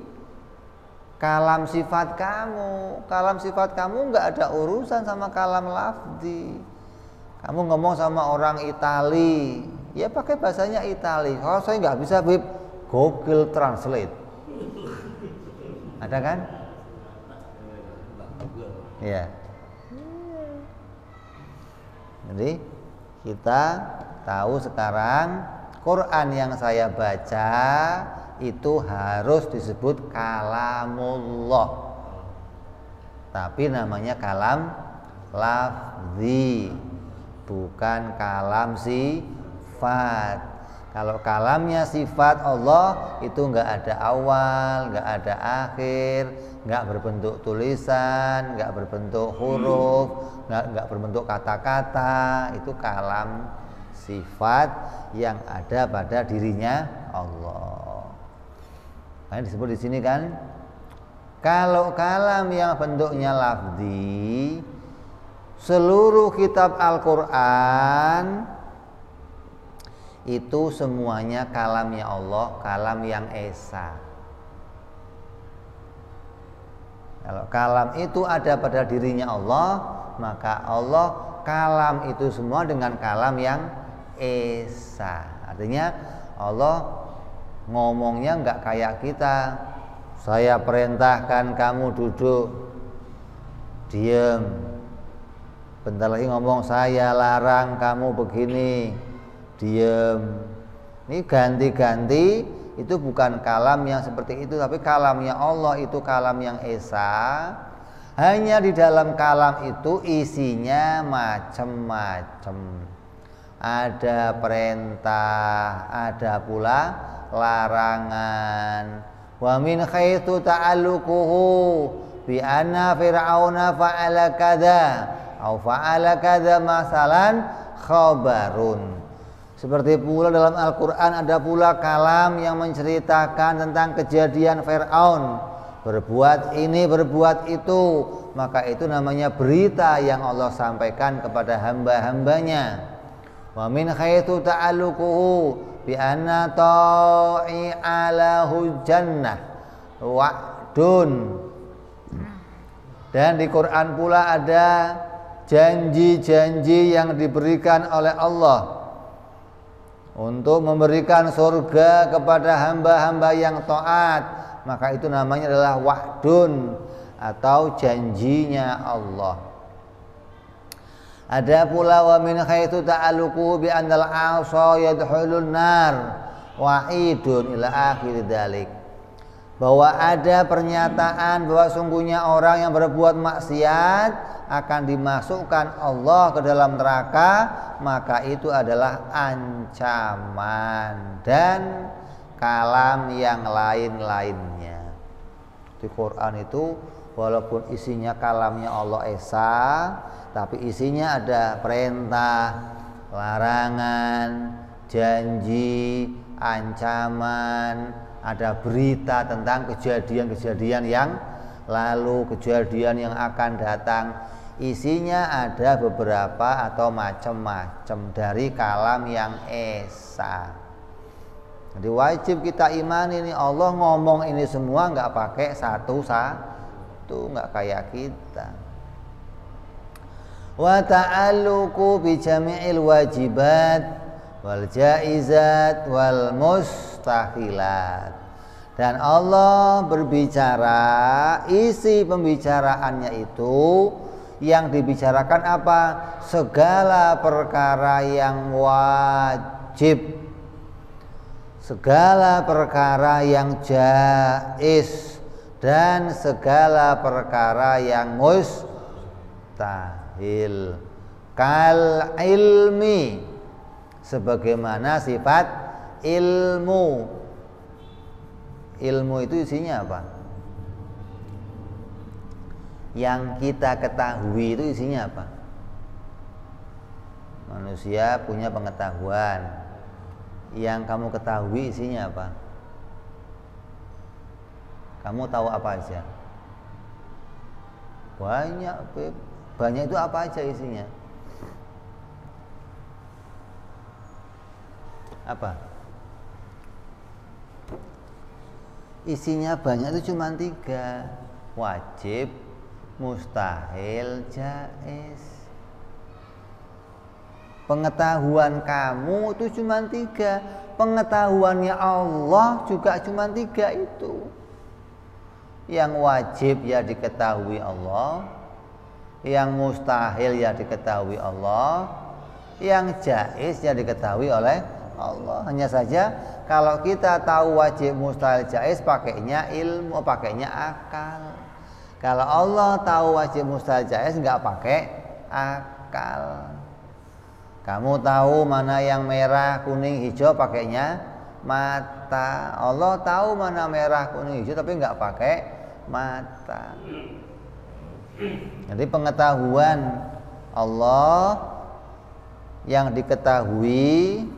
kalam sifat kamu. Kalam sifat kamu enggak ada urusan sama kalam lafzi. Kamu ngomong sama orang Itali, ya pakai bahasanya Itali. Kalau saya nggak bisa, Bib, Google Translate. Ada kan? Ya. Jadi kita tahu sekarang Quran yang saya baca itu harus disebut kalamullah, tapi namanya kalam lafzi, bukan kalam sifat. Kalau kalamnya sifat Allah itu nggak ada awal, nggak ada akhir, nggak berbentuk tulisan, nggak berbentuk huruf, nggak berbentuk kata-kata. Itu kalam sifat yang ada pada dirinya Allah. Nah, disebut di sini kan, kalau kalam yang bentuknya lafzi, seluruh kitab Al-Quran itu semuanya kalamnya Allah, kalam yang esa. Kalau kalam itu ada pada dirinya Allah, maka Allah kalam itu semua dengan kalam yang esa. Artinya Allah ngomongnya nggak kayak kita. Saya perintahkan kamu duduk, diem. Bentar lagi ngomong saya larang kamu begini, diem. Ini ganti-ganti, itu bukan kalam yang seperti itu, tapi kalamnya Allah itu kalam yang esa. Hanya di dalam kalam itu isinya macam-macam. Ada perintah, ada pula larangan. Wa min haitsu ta'alluquhu bi anna fir'auna fa'ala kadza au fa'ala kadza masalan khabarun. Seperti pula dalam Al-Qur'an ada pula kalam yang menceritakan tentang kejadian Firaun, berbuat ini berbuat itu, maka itu namanya berita yang Allah sampaikan kepada hamba-hambanya. Wa min haitsu ta'alluquhu bi anna ta'i'alahu jannah wa'dun. Dan di Quran pula ada janji-janji yang diberikan oleh Allah untuk memberikan surga kepada hamba-hamba yang taat, maka itu namanya adalah wa'dun atau janjinya Allah. Ada pula wa min haitsu ta'alluqu bi annal 'asa yadkhulun nar wa'idun ila akhir dzalik. Bahwa ada pernyataan bahwa sungguhnya orang yang berbuat maksiat akan dimasukkan Allah ke dalam neraka, maka itu adalah ancaman dan kalam yang lain-lainnya. Di Quran itu walaupun isinya kalamnya Allah esa, tapi isinya ada perintah, larangan, janji, ancaman, ada berita tentang kejadian-kejadian yang lalu, kejadian yang akan datang. Isinya ada beberapa atau macam-macam dari kalam yang esa. Jadi wajib kita imani ini Allah ngomong ini semua nggak pakai satu-satu, nggak kayak kita. Wa ta'alluqu bi jami'il wajibat wal jaizat wal mustahilat. Dan Allah berbicara, isi pembicaraannya itu yang dibicarakan apa? Segala perkara yang wajib, segala perkara yang jaiz, dan segala perkara yang mustahil. Kal ilmi, sebagaimana sifat ilmu. Ilmu itu isinya apa? Yang kita ketahui itu isinya apa? Manusia punya pengetahuan. Yang kamu ketahui isinya apa? Kamu tahu apa aja? Banyak, Beb. Banyak itu apa aja isinya? Apa? Isinya banyak itu cuma 3. Wajib, mustahil, jaiz. Pengetahuan kamu itu cuma 3. Pengetahuannya Allah juga cuma 3 itu. Yang wajib ya diketahui Allah, yang mustahil ya diketahui Allah, yang jaiz ya diketahui oleh Allah. Hanya saja kalau kita tahu wajib, mustahil, jaiz, pakainya ilmu, pakainya akal. Kalau Allah tahu wajib, mustahil, jaiz, nggak pakai akal. Kamu tahu mana yang merah, kuning, hijau, pakainya mata. Allah tahu mana merah, kuning, hijau, tapi nggak pakai mata. Jadi pengetahuan Allah yang diketahui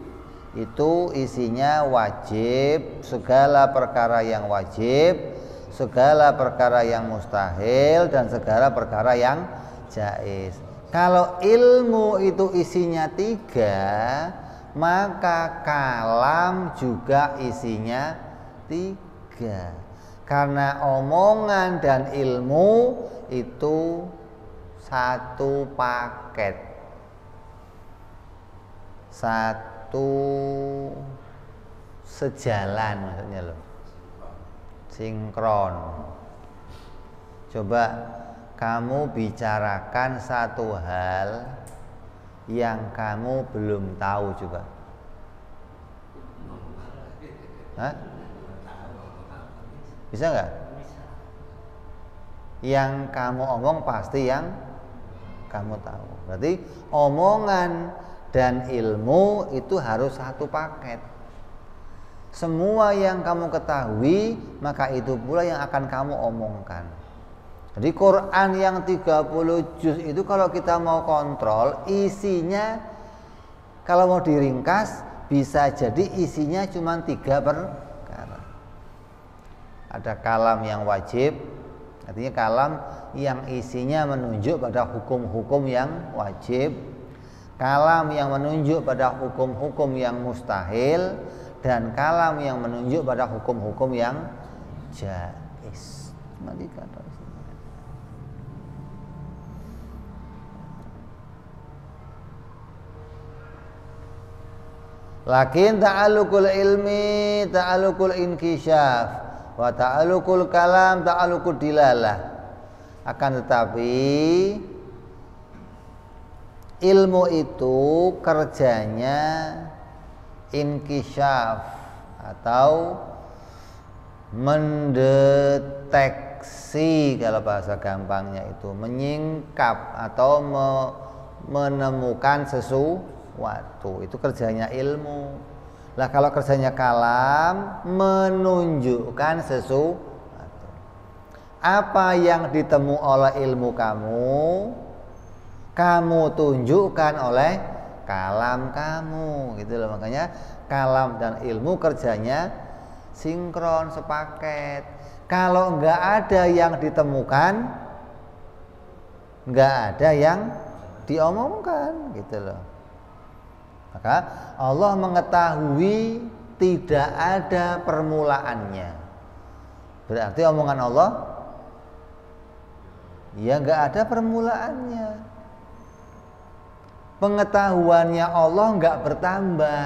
itu isinya wajib, segala perkara yang wajib, segala perkara yang mustahil, dan segala perkara yang jaiz. Kalau ilmu itu isinya 3, maka kalam juga isinya 3. Karena omongan dan ilmu itu satu paket, satu sejalan, maksudnya loh, sinkron. Coba kamu bicarakan satu hal yang kamu belum tahu juga. Hah? Bisa nggak? Yang kamu omong pasti yang kamu tahu. Berarti omongan dan ilmu itu harus satu paket. Semua yang kamu ketahui, maka itu pula yang akan kamu omongkan. Jadi Quran yang 30 juz itu kalau kita mau kontrol isinya, kalau mau diringkas bisa jadi isinya cuma 3 perkara. Ada kalam yang wajib, artinya kalam yang isinya menunjuk pada hukum-hukum yang wajib, kalam yang menunjuk pada hukum-hukum yang mustahil, dan kalam yang menunjuk pada hukum-hukum yang jaiz. Cuma 3 kata. Lakin ta'alluqul ilmi ta'alluqul inkisyaf wa ta'alluqul kalam ta'alluqud dilalah. Akan tetapi ilmu itu kerjanya inkisyaf atau mendeteksi, kalau bahasa gampangnya itu menyingkap atau menemukan sesuatu. Itu kerjanya ilmu. Lah kalau kerjanya kalam menunjukkan sesuatu. Apa yang ditemu oleh ilmu kamu tunjukkan oleh kalam kamu, gitu loh. Makanya kalam dan ilmu kerjanya sinkron, sepaket. Kalau nggak ada yang ditemukan, nggak ada yang diomongkan, gitu loh. Maka Allah mengetahui tidak ada permulaannya. Berarti omongan Allah ya nggak ada permulaannya. Pengetahuannya Allah nggak bertambah,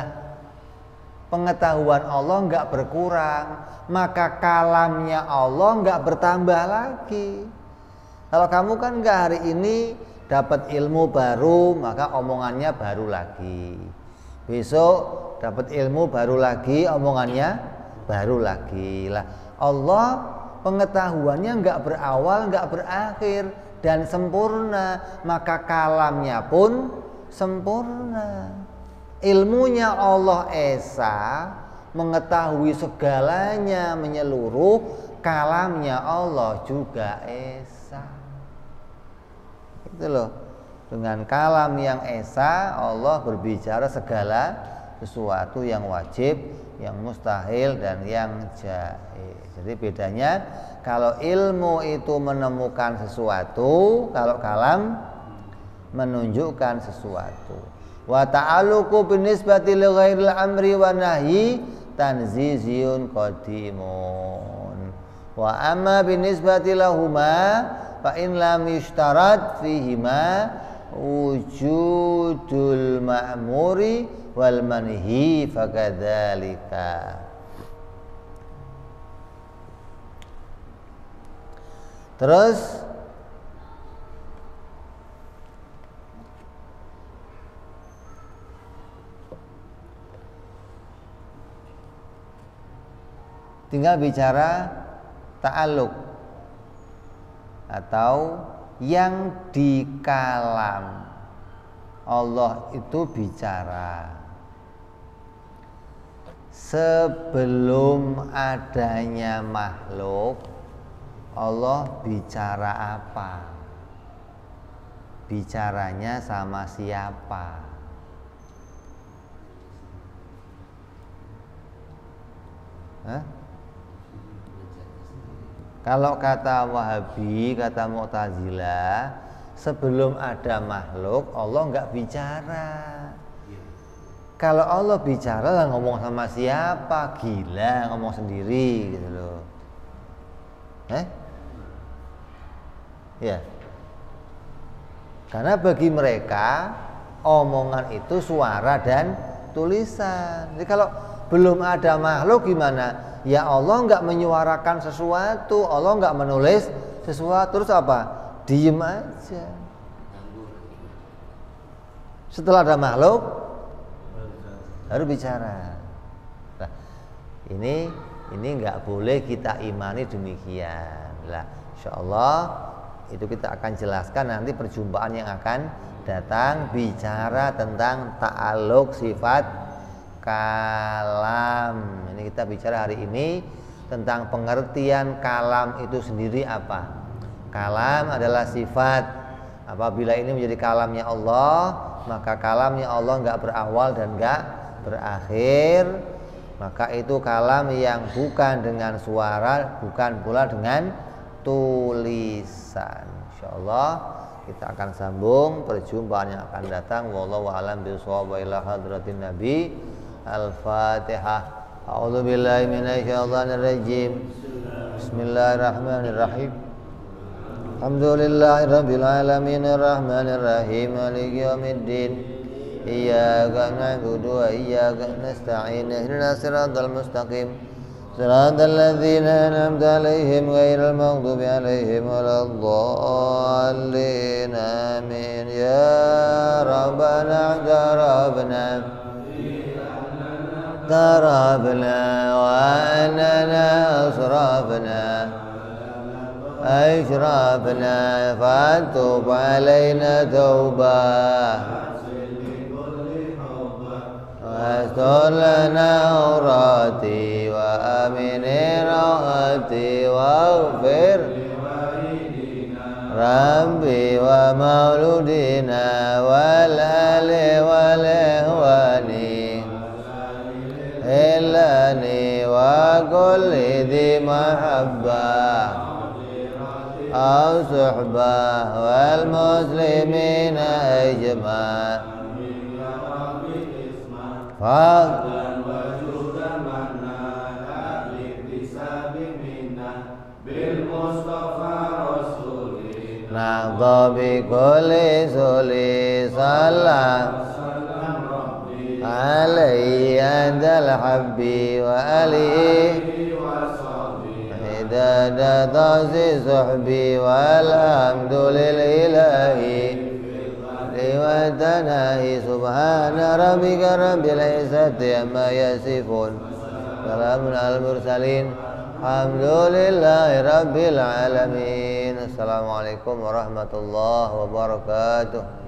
pengetahuan Allah nggak berkurang, maka kalamnya Allah nggak bertambah lagi. Kalau kamu kan nggak hari ini dapat ilmu baru, maka omongannya baru lagi. Besok dapat ilmu baru lagi, omongannya baru lagi. Lah Allah pengetahuannya nggak berawal, nggak berakhir dan sempurna, maka kalamnya pun sempurna. Ilmunya Allah Esa, mengetahui segalanya menyeluruh, kalamnya Allah juga Esa. Itu loh. Dengan kalam yang Esa, Allah berbicara segala sesuatu yang wajib, yang mustahil dan yang jaiz. Jadi bedanya kalau ilmu itu menemukan sesuatu, kalau kalam menunjukkan sesuatu. Wa ta'alluqu binisbati li ghairil amri wa nahyi tanziziyun qadimun. Wa amma binisbati lahuma fa in lam yushtarat fihima wujudul ma'muri wal manhi fakadzalika. Terus tinggal bicara ta'alluq atau yang di kalam Allah itu bicara sebelum adanya makhluk. Allah bicara apa? Bicaranya sama siapa? Kalau kata Wahabi, kata Mu'tazilah, sebelum ada makhluk Allah nggak bicara. Kalau Allah bicara lah ngomong sama siapa? Gila, ngomong sendiri gitu loh. Ya. Karena bagi mereka omongan itu suara dan tulisan. Jadi kalau belum ada makhluk gimana? Ya Allah nggak menyuarakan sesuatu, Allah nggak menulis sesuatu, terus apa? Diem aja. Setelah ada makhluk baru bicara. Nah, ini nggak boleh kita imani demikian. Lah, insyaallah itu kita akan jelaskan nanti perjumpaan yang akan datang bicara tentang ta'alluq sifat kalam. Ini kita bicara hari ini tentang pengertian kalam itu sendiri apa. Kalam adalah sifat. Apabila ini menjadi kalamnya Allah, maka kalamnya Allah nggak berawal dan nggak berakhir. Maka itu kalam yang bukan dengan suara, bukan pula dengan tulisan. Insyaallah kita akan sambung perjumpaan yang akan datang. Wallahu a'lam bishawab. Wa ila hadratin nabi. Al-Fatihah. A'udzu billahi minasyaitonir rajim. Bismillahirrahmanirrahim. Alhamdulillahirabbil alamin arrahmanir rahim maliki yaumiddin. Iyyaka na'budu wa iyyaka nasta'in. Ihdinas siratal mustaqim. Siratal ladzina an'amta 'alaihim ghairil maghdubi 'alaihim waladdallin. Amin. Ya Rabbana jarabna tarabna wa annana asrafna ashrafna fatub alaina taubah wastur lana urati wa amini rahati waghfir Rabbi wa mauludina wal ali wal ihwani Ilani wa وكل ذي محبة أو صحبة والمسلمين أجمع فضلا وجودا منا أهلك بسببنا بالمصطفى رسولنا نقضى بكل سولي صلى عليه عند الحب وآله عدد طاس صحبي والحمد لله وتناهي سبحان ربك رب العزة عما يصفون سلام على المرسلين الحمد لله رب العالمين. Assalamualaikum warahmatullahi wabarakatuh.